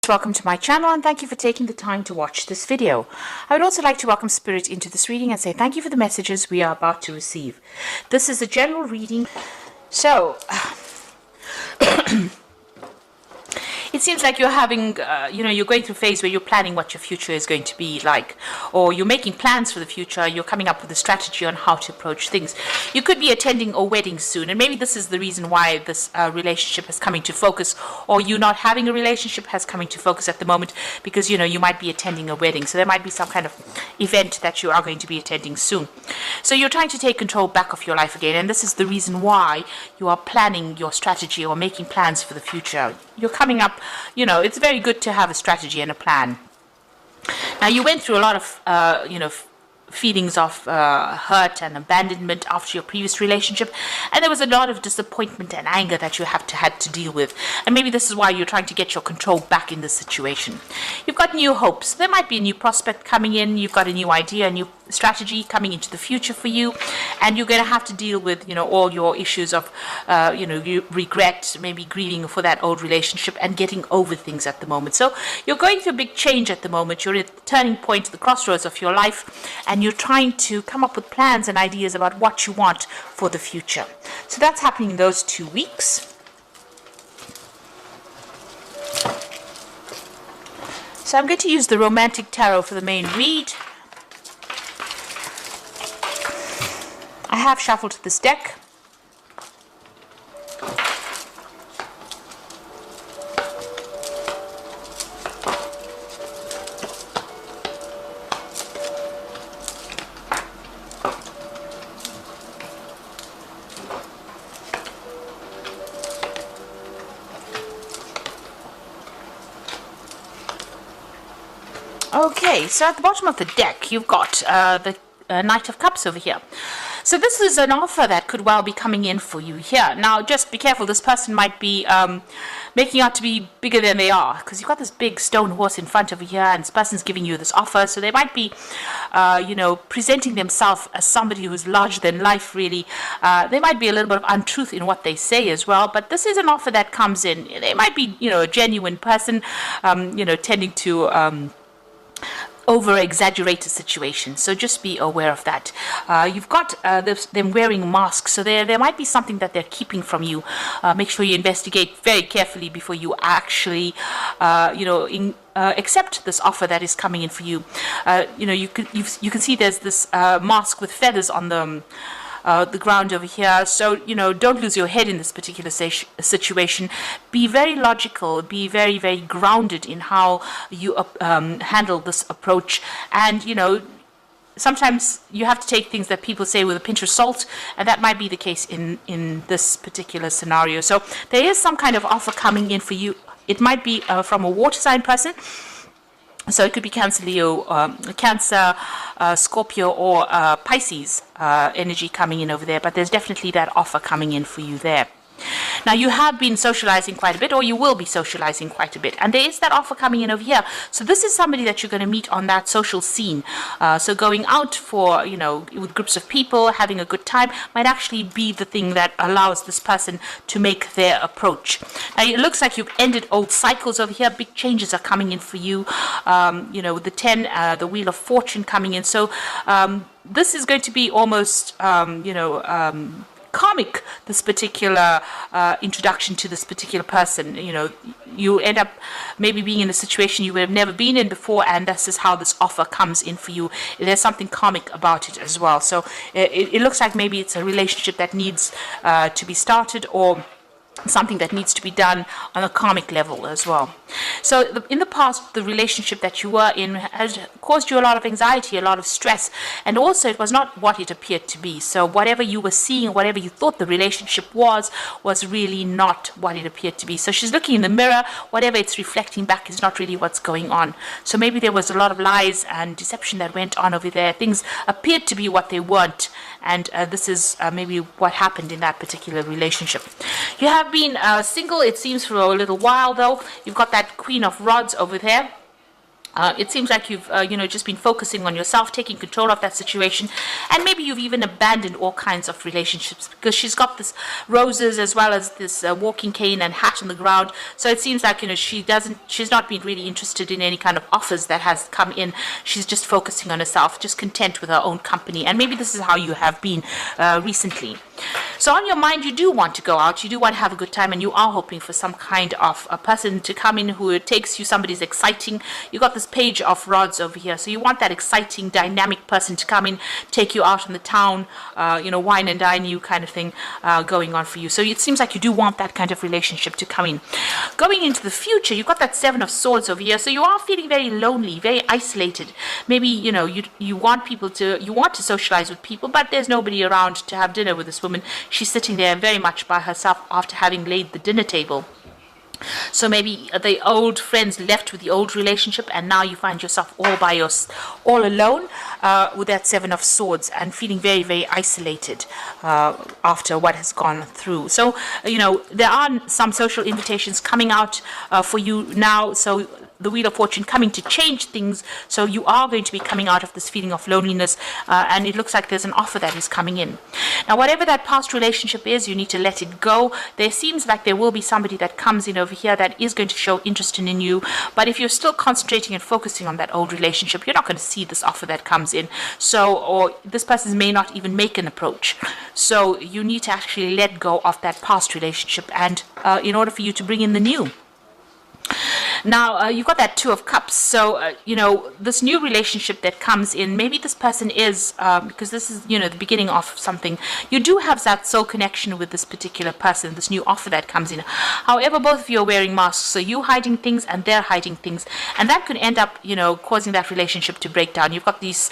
Welcome to my channel and thank you for taking the time to watch this video. I would also like to welcome Spirit into this reading and say thank you for the messages we are about to receive. This is a general reading. So, it seems like you're having, you're going through a phase where you're planning what your future is going to be like, or you're making plans for the future. You're coming up with a strategy on how to approach things. You could be attending a wedding soon, and maybe this is the reason why this relationship is coming to focus, or you not having a relationship has coming to focus at the moment, because you might be attending a wedding. So there might be some kind of event that you are going to be attending soon. So you're trying to take control back of your life again, and this is the reason why you are planning your strategy or making plans for the future. You're coming up, it's very good to have a strategy and a plan. Now, you went through a lot of, feelings of hurt and abandonment after your previous relationship, and there was a lot of disappointment and anger that you had to deal with, and maybe this is why you're trying to get your control back in this situation. You've got new hopes. There might be a new prospect coming in. You've got a new idea, a new strategy coming into the future for you, and you're going to have to deal with all your issues of you regret, maybe grieving for that old relationship and getting over things at the moment. So you're going through a big change at the moment. You're at the turning point, the crossroads of your life, and you're trying to come up with plans and ideas about what you want for the future. So that's happening in those 2 weeks. So I'm going to use the Romantic Tarot for the main read. I have shuffled this deck. Okay, so at the bottom of the deck, you've got the Knight of Cups over here. So this is an offer that could well be coming in for you here. Now, just be careful. This person might be making out to be bigger than they are, because you've got this big stone horse in front of you here, and this person's giving you this offer. So they might be, presenting themselves as somebody who's larger than life, really. They might be a little bit of untruth in what they say as well, but this is an offer that comes in. They might be, a genuine person, tending to over-exaggerated situation, so just be aware of that. You've got them wearing masks, so there might be something that they're keeping from you. Make sure you investigate very carefully before you actually accept this offer that is coming in for you. You can see there's this mask with feathers on the ground over here. So, don't lose your head in this particular situation. Be very logical, be very, very grounded in how you handle this approach. And, sometimes you have to take things that people say with a pinch of salt, and that might be the case in this particular scenario. So there is some kind of offer coming in for you. It might be from a water sign person. So it could be Cancer, Leo, Cancer, Scorpio, or Pisces energy coming in over there. But there's definitely that offer coming in for you there. Now, you have been socializing quite a bit, or you will be socializing quite a bit, and there is that offer coming in over here. So this is somebody that you're going to meet on that social scene. So going out for, with groups of people, having a good time, might actually be the thing that allows this person to make their approach. Now, it looks like you've ended old cycles over here. Big changes are coming in for you. With the 10, the Wheel of Fortune coming in. So this is going to be almost, karmic, this particular introduction to this particular person. You end up maybe being in a situation you would have never been in before, and this is how this offer comes in for you. There's something karmic about it as well. So it looks like maybe it's a relationship that needs to be started, or something that needs to be done on a karmic level as well. So in the past, the relationship that you were in has caused you a lot of anxiety, a lot of stress, and also it was not what it appeared to be. So whatever you were seeing, whatever you thought the relationship was really not what it appeared to be. So she's looking in the mirror. Whatever it's reflecting back is not really what's going on. So maybe there was a lot of lies and deception that went on over there. Things appeared to be what they weren't, and this is maybe what happened in that particular relationship. You have been single, it seems, for a little while, though. You've got that Queen of Rods over there. It seems like you've, just been focusing on yourself, taking control of that situation, and maybe you've even abandoned all kinds of relationships because she's got this roses as well as this walking cane and hat on the ground. So it seems like she's not been really interested in any kind of offers that has come in. She's just focusing on herself, just content with her own company, and maybe this is how you have been recently. So on your mind, you do want to go out, you do want to have a good time, and you are hoping for some kind of a person to come in who takes you, somebody's exciting. You got this page of rods over here, so you want that exciting, dynamic person to come in, take you out in the town, wine and dine you kind of thing going on for you. So it seems like you do want that kind of relationship to come in. Going into the future, you've got that Seven of Swords over here, so you are feeling very lonely, very isolated. Maybe, you want to socialize with people, but there's nobody around to have dinner with this woman. She's sitting there very much by herself after having laid the dinner table. So maybe the old friends left with the old relationship, and now you find yourself all alone with that Seven of Swords and feeling very, very isolated after what has gone through. So, there are some social invitations coming out for you now. So the Wheel of Fortune coming to change things. So you are going to be coming out of this feeling of loneliness, and it looks like there's an offer that is coming in. Now, whatever that past relationship is, you need to let it go. There seems like there will be somebody that comes in over here that is going to show interest in you, but if you're still concentrating and focusing on that old relationship, you're not going to see this offer that comes in. So, or this person may not even make an approach. So you need to actually let go of that past relationship, and in order for you to bring in the new. Now, you've got that Two of Cups. So, this new relationship that comes in, maybe this person is, because this is, the beginning of something. You do have that soul connection with this particular person, this new offer that comes in. However, both of you are wearing masks. So you hiding things and they're hiding things. And that could end up, causing that relationship to break down. You've got these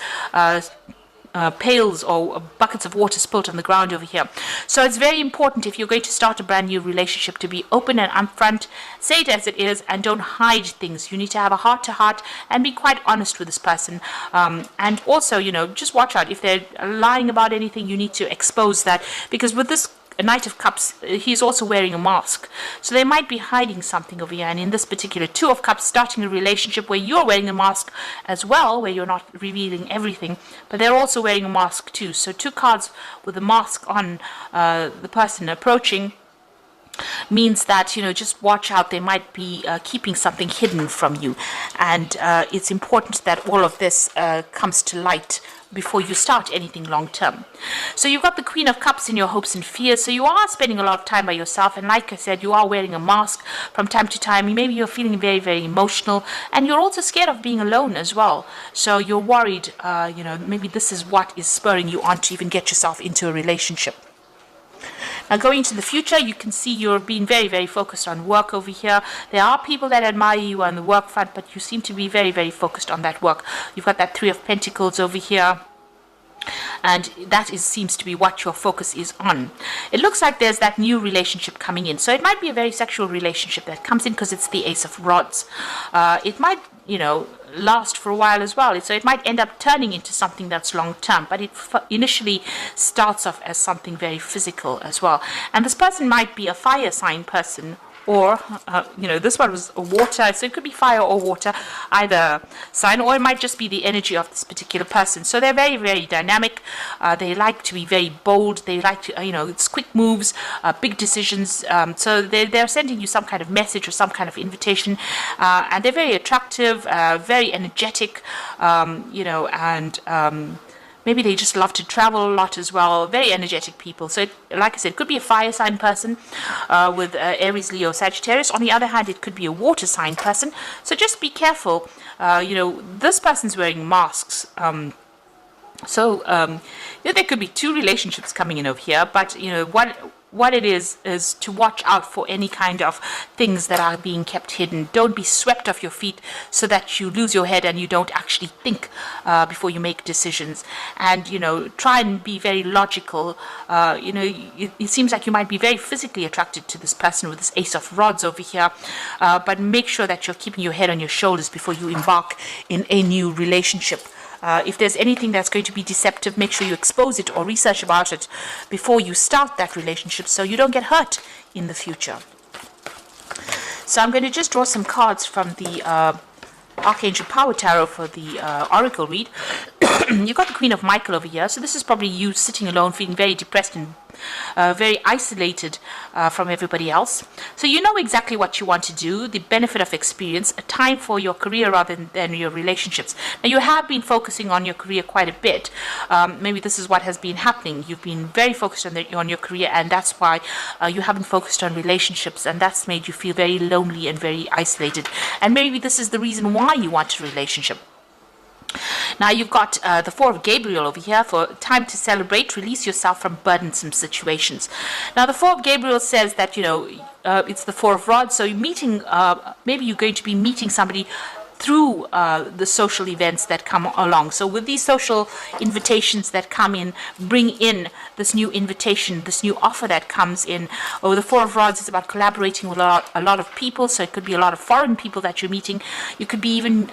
pails or buckets of water spilled on the ground over here. So it's very important, if you're going to start a brand new relationship, to be open and upfront, say it as it is, and don't hide things. You need to have a heart-to-heart and be quite honest with this person. And also, just watch out. If they're lying about anything, you need to expose that, because with this Knight of Cups, he's also wearing a mask. So they might be hiding something over here. And in this particular Two of Cups, starting a relationship where you're wearing a mask as well, where you're not revealing everything, but they're also wearing a mask too. So two cards with a mask on the person approaching means that, just watch out. They might be keeping something hidden from you. And it's important that all of this comes to light before you start anything long term. So you've got the Queen of Cups in your hopes and fears. So you are spending a lot of time by yourself, and like I said, you are wearing a mask from time to time. Maybe you're feeling very, very emotional, and you're also scared of being alone as well. So you're worried, maybe this is what is spurring you on to even get yourself into a relationship. Now, going into the future, you can see you're being very, very focused on work over here. There are people that admire you on the work front, but you seem to be very, very focused on that work. You've got that Three of Pentacles over here, and that seems to be what your focus is on. It looks like there's that new relationship coming in. So it might be a very sexual relationship that comes in, because it's the Ace of Rods. It might, last for a while as well. So it might end up turning into something that's long term, but it initially starts off as something very physical as well. And this person might be a fire sign person, or this one was water, so it could be fire or water, either sign, or it might just be the energy of this particular person. So they're very, very dynamic. They like to be very bold. They like to, it's quick moves, big decisions. So they're sending you some kind of message or some kind of invitation, and they're very attractive, very energetic, and maybe they just love to travel a lot as well. Very energetic people. So, like I said, it could be a fire sign person with Aries, Leo, Sagittarius. On the other hand, it could be a water sign person. So just be careful. This person's wearing masks. There could be two relationships coming in over here. But, what it is to watch out for any kind of things that are being kept hidden. Don't be swept off your feet so that you lose your head and you don't actually think before you make decisions. And, try and be very logical. It seems like you might be very physically attracted to this person with this Ace of Rods over here. But make sure that you're keeping your head on your shoulders before you embark in a new relationship. If there's anything that's going to be deceptive, make sure you expose it or research about it before you start that relationship, so you don't get hurt in the future. So I'm going to just draw some cards from the Archangel Power Tarot for the Oracle read. You've got the Queen of Michael over here. So this is probably you sitting alone, feeling very depressed and very isolated from everybody else. So you know exactly what you want to do, the benefit of experience, a time for your career rather than your relationships. Now, you have been focusing on your career quite a bit. Maybe this is what has been happening. You've been very focused on your career, and that's why you haven't focused on relationships, and that's made you feel very lonely and very isolated. And maybe this is the reason why you want a relationship. Now you've got the Four of Gabriel over here for time to celebrate, release yourself from burdensome situations. Now the Four of Gabriel says that, it's the Four of Rods, so you're meeting, maybe you're going to be meeting somebody through the social events that come along. So with these social invitations that come in, bring in this new invitation, this new offer that comes in. Or the Four of Rods is about collaborating with a lot of people. So it could be a lot of foreign people that you're meeting. You could be even,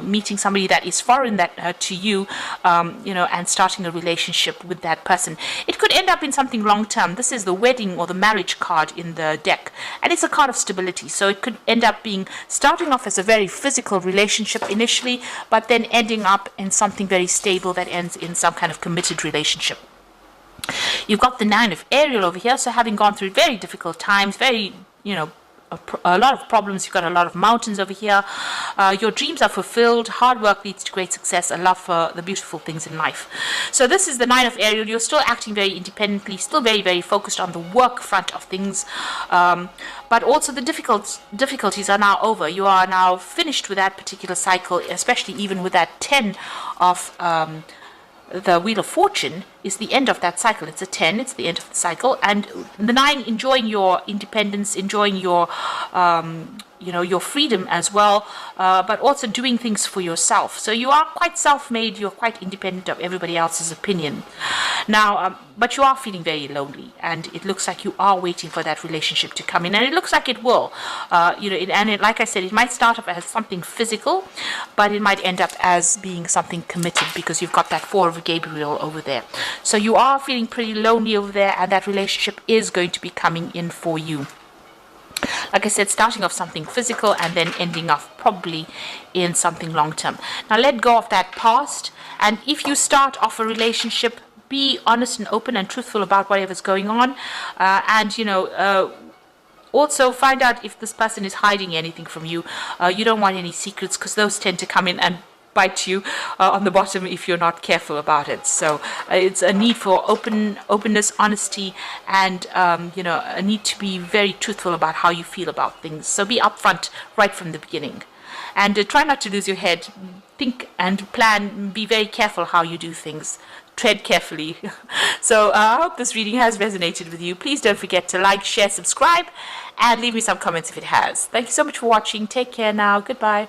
meeting somebody that is foreign that to you, and starting a relationship with that person. It could end up in something long term. This is the wedding or the marriage card in the deck, and it's a card of stability. So it could end up being starting off as a very physical relationship initially, but then ending up in something very stable that ends in some kind of committed relationship. You've got the Nine of Ariel over here, so having gone through very difficult times, very, a lot of problems, you've got a lot of mountains over here. Your dreams are fulfilled, hard work leads to great success, a love for the beautiful things in life. So this is the Nine of Ariel. You're still acting very independently, still very, very focused on the work front of things, but also the difficulties are now over. You are now finished with that particular cycle, especially even with that 10 of the Wheel of Fortune is the end of that cycle. It's a 10, it's the end of the cycle. And the 9, enjoying your independence, enjoying your your freedom as well, but also doing things for yourself. So you are quite self-made, you're quite independent of everybody else's opinion. Now, but you are feeling very lonely, and it looks like you are waiting for that relationship to come in, and it looks like it will. Like I said, it might start off as something physical, but it might end up as being something committed, because you've got that Four of Gabriel over there. So you are feeling pretty lonely over there, and that relationship is going to be coming in for you. Like I said, starting off something physical and then ending off probably in something long-term. Now let go of that past, and if you start off a relationship, be honest and open and truthful about whatever's going on, also find out if this person is hiding anything from you. You don't want any secrets, because those tend to come in and bite you on the bottom if you're not careful about it. So it's a need for openness, honesty, and a need to be very truthful about how you feel about things. So be upfront right from the beginning, and try not to lose your head. Think and plan. Be very careful how you do things. Tread carefully. So I hope this reading has resonated with you. Please don't forget to like, share, subscribe, and leave me some comments if it has. Thank you so much for watching. Take care now. Goodbye.